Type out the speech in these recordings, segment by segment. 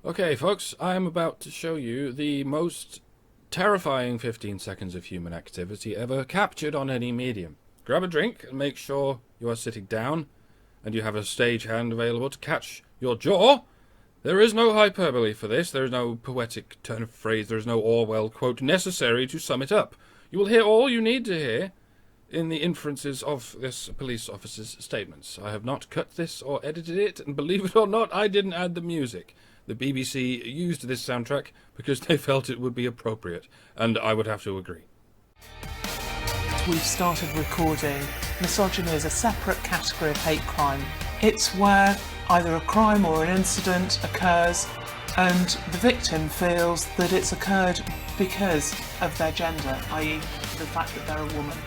Okay, folks, I am about to show you the most terrifying 15 seconds of human activity ever captured on any medium. Grab a drink and make sure you are sitting down and you have a stagehand available to catch your jaw. There is no hyperbole for this, there is no poetic turn of phrase, there is no Orwell quote necessary to sum it up. You will hear all you need to hear in the inferences of this police officer's statements. I have not cut this or edited it, and believe it or not, I didn't add the music. The BBC used this soundtrack because they felt it would be appropriate, and I would have to agree. We've started recording. Misogyny is a separate category of hate crime. It's where either a crime or an incident occurs and the victim feels that it's occurred because of their gender, i.e. the fact that they're a woman.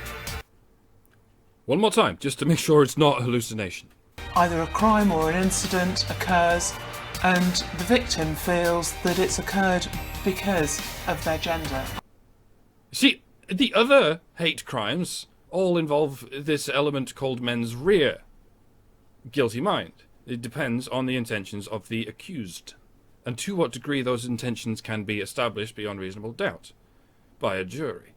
One more time, just to make sure it's not a hallucination. Either a crime or an incident occurs and the victim feels that it's occurred because of their gender. See, the other hate crimes all involve this element called mens rea, guilty mind. It depends on the intentions of the accused, and to what degree those intentions can be established beyond reasonable doubt by a jury.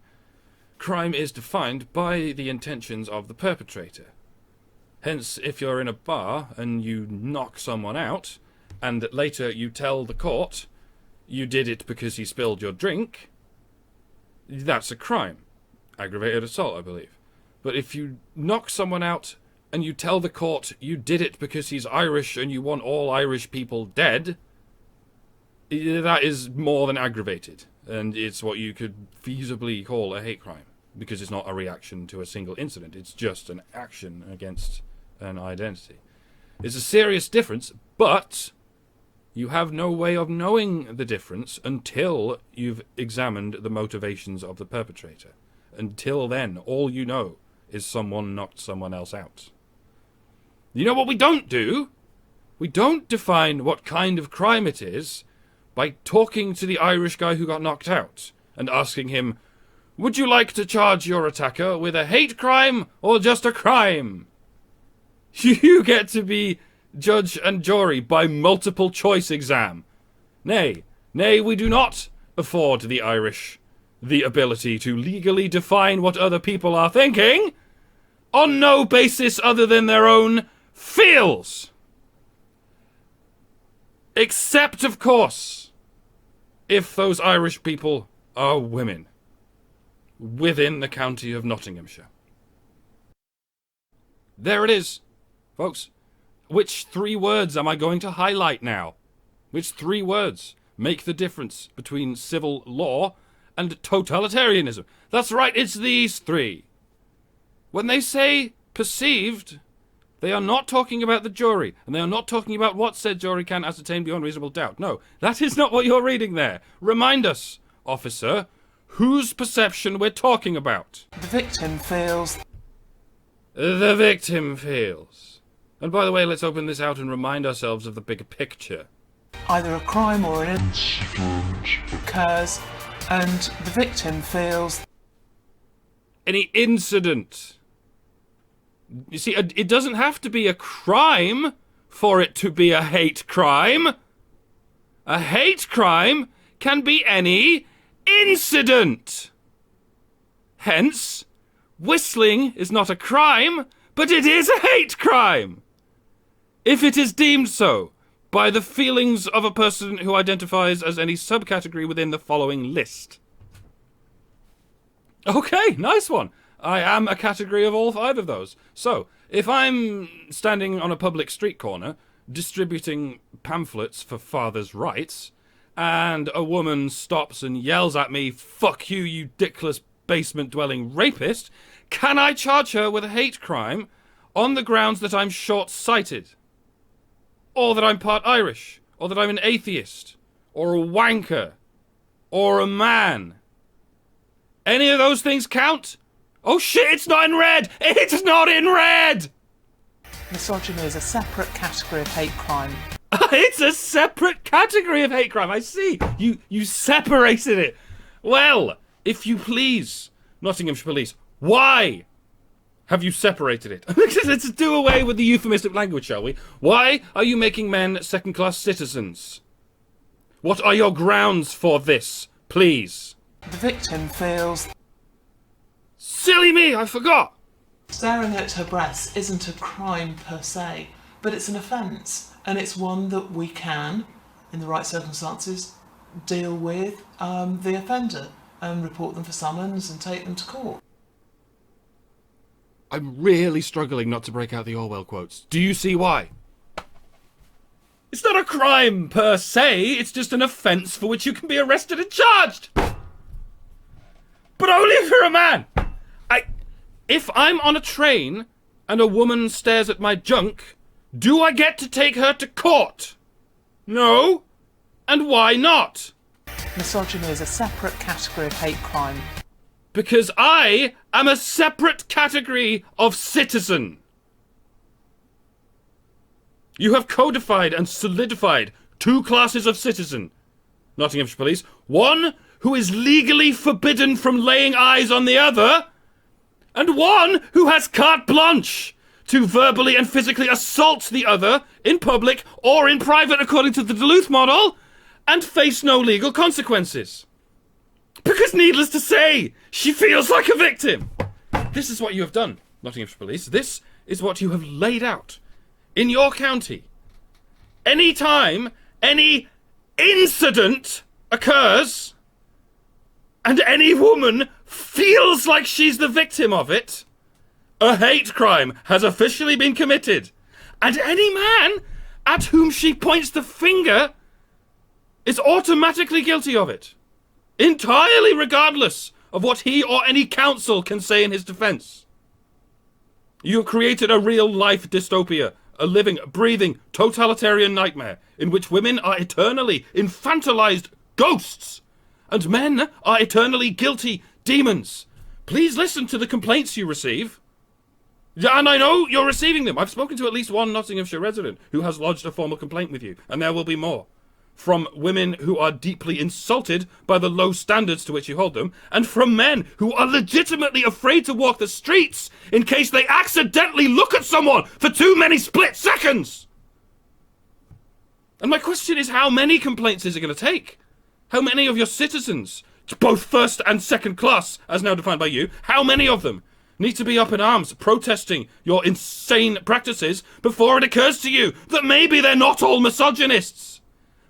Crime is defined by the intentions of the perpetrator. Hence, if you're in a bar and you knock someone out, and later you tell the court you did it because he spilled your drink, that's a crime. Aggravated assault, I believe. But if you knock someone out and you tell the court you did it because he's Irish and you want all Irish people dead, that is more than aggravated. And it's what you could feasibly call a hate crime, because it's not a reaction to a single incident. It's just an action against an identity. It's a serious difference, but you have no way of knowing the difference until you've examined the motivations of the perpetrator. Until then, all you know is someone knocked someone else out. You know what we don't do? We don't define what kind of crime it is by talking to the Irish guy who got knocked out and asking him, would you like to charge your attacker with a hate crime or just a crime? You get to be judge and jury by multiple choice exam. Nay, we do not afford the Irish the ability to legally define what other people are thinking on no basis other than their own feels. Except, of course, if those Irish people are women within the county of Nottinghamshire. There it is, folks. Which 3 words am I going to highlight now? Which 3 words make the difference between civil law and totalitarianism? That's right, it's these 3. When they say perceived, they are not talking about the jury, and they are not talking about what said jury can ascertain beyond reasonable doubt. No, that is not what you're reading there. Remind us, officer, whose perception we're talking about. The victim feels. The victim feels. And by the way, let's open this out and remind ourselves of the bigger picture. Either a crime or an incident occurs and the victim feels. Any incident. You see, it doesn't have to be a crime for it to be a hate crime. A hate crime can be any incident. Hence, whistling is not a crime, but it is a hate crime, if it is deemed so by the feelings of a person who identifies as any subcategory within the following list. Okay, nice one. I am a category of all 5 of those. So, if I'm standing on a public street corner distributing pamphlets for fathers' rights, and a woman stops and yells at me, "Fuck you, you dickless basement-dwelling rapist," can I charge her with a hate crime on the grounds that I'm short-sighted? Or that I'm part Irish? Or that I'm an atheist? Or a wanker? Or a man? Any of those things count? Oh shit, it's not in red! It's not in red! Misogyny is a separate category of hate crime. It's a separate category of hate crime, I see. You separated it. Well, if you please, Nottinghamshire Police, why have you separated it? Let's do away with the euphemistic language, shall we? Why are you making men second-class citizens? What are your grounds for this, please? The victim feels Silly me, I forgot! staring at her breasts isn't a crime per se, but it's an offence, and it's one that we can, in the right circumstances, deal with the offender and report them for summons and take them to court. I'm really struggling not to break out the Orwell quotes. Do you see why? It's not a crime per se, it's just an offence for which you can be arrested and charged! But only if you're a man! If I'm on a train and a woman stares at my junk, do I get to take her to court? No? And why not? Misogyny is a separate category of hate crime. Because I am a separate category of citizen. You have codified and solidified two classes of citizen. Nottinghamshire Police. One who is legally forbidden from laying eyes on the other, and one who has carte blanche to verbally and physically assault the other in public or in private according to the Duluth model and face no legal consequences. Because needless to say, she feels like a victim. This is what you have done, Nottinghamshire Police. This is what you have laid out in your county. Any time any incident occurs and any woman feels like she's the victim of it, a hate crime has officially been committed. And any man at whom she points the finger is automatically guilty of it, entirely regardless of what he or any counsel can say in his defense. You have created a real-life dystopia, a living, breathing, totalitarian nightmare in which women are eternally infantilized ghosts and men are eternally guilty demons. Please listen to the complaints you receive. And I know you're receiving them. I've spoken to at least one Nottinghamshire resident who has lodged a formal complaint with you, and there will be more. From women who are deeply insulted by the low standards to which you hold them, and from men who are legitimately afraid to walk the streets in case they accidentally look at someone for too many split seconds. And my question is, how many complaints is it going to take? How many of your citizens, both first and second class, as now defined by you, how many of them need to be up in arms protesting your insane practices before it occurs to you that maybe they're not all misogynists?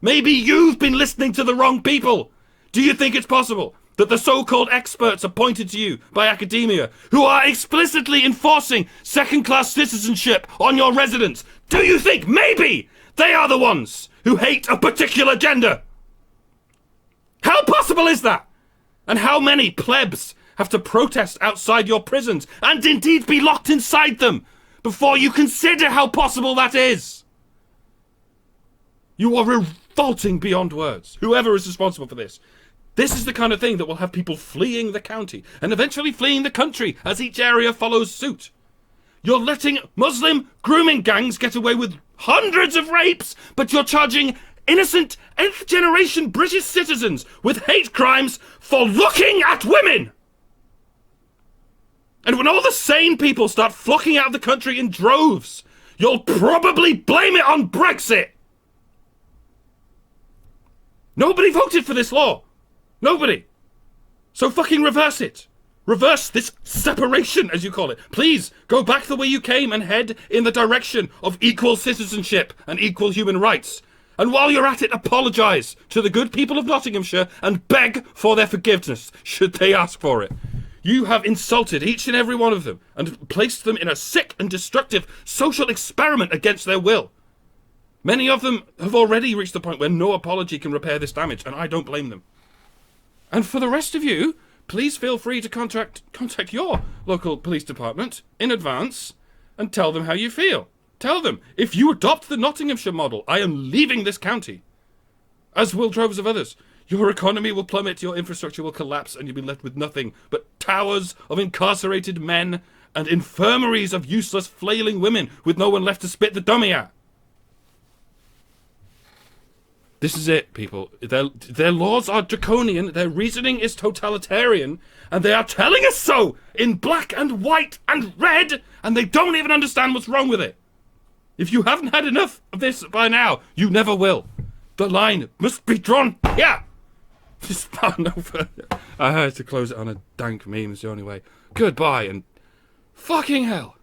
Maybe you've been listening to the wrong people. Do you think it's possible that the so-called experts appointed to you by academia, who are explicitly enforcing second-class citizenship on your residents, do you think maybe they are the ones who hate a particular gender? How possible is that? And how many plebs have to protest outside your prisons, and indeed be locked inside them, before you consider how possible that is? You are revolting beyond words. Whoever is responsible for this. This is the kind of thing that will have people fleeing the county, and eventually fleeing the country as each area follows suit. You're letting Muslim grooming gangs get away with hundreds of rapes, but you're charging innocent nth-generation British citizens with hate crimes for looking at women! And when all the sane people start flocking out of the country in droves, you'll probably blame it on Brexit! Nobody voted for this law! Nobody! So fucking reverse it! Reverse this separation, as you call it. Please, go back the way you came and head in the direction of equal citizenship and equal human rights. And while you're at it, apologise to the good people of Nottinghamshire and beg for their forgiveness, should they ask for it. You have insulted each and every one of them and placed them in a sick and destructive social experiment against their will. Many of them have already reached the point where no apology can repair this damage, and I don't blame them. And for the rest of you, please feel free to contact your local police department in advance and tell them how you feel. Tell them, if you adopt the Nottinghamshire model, I am leaving this county. As will droves of others. Your economy will plummet, your infrastructure will collapse, and you'll be left with nothing but towers of incarcerated men and infirmaries of useless flailing women with no one left to spit the dummy at. This is it, people. Their laws are draconian, their reasoning is totalitarian, and they are telling us so in black and white and red, and they don't even understand what's wrong with it. If you haven't had enough of this by now, you never will. The line must be drawn here. Just no further. I had to close it on a dank meme. It's the only way. Goodbye and fucking hell.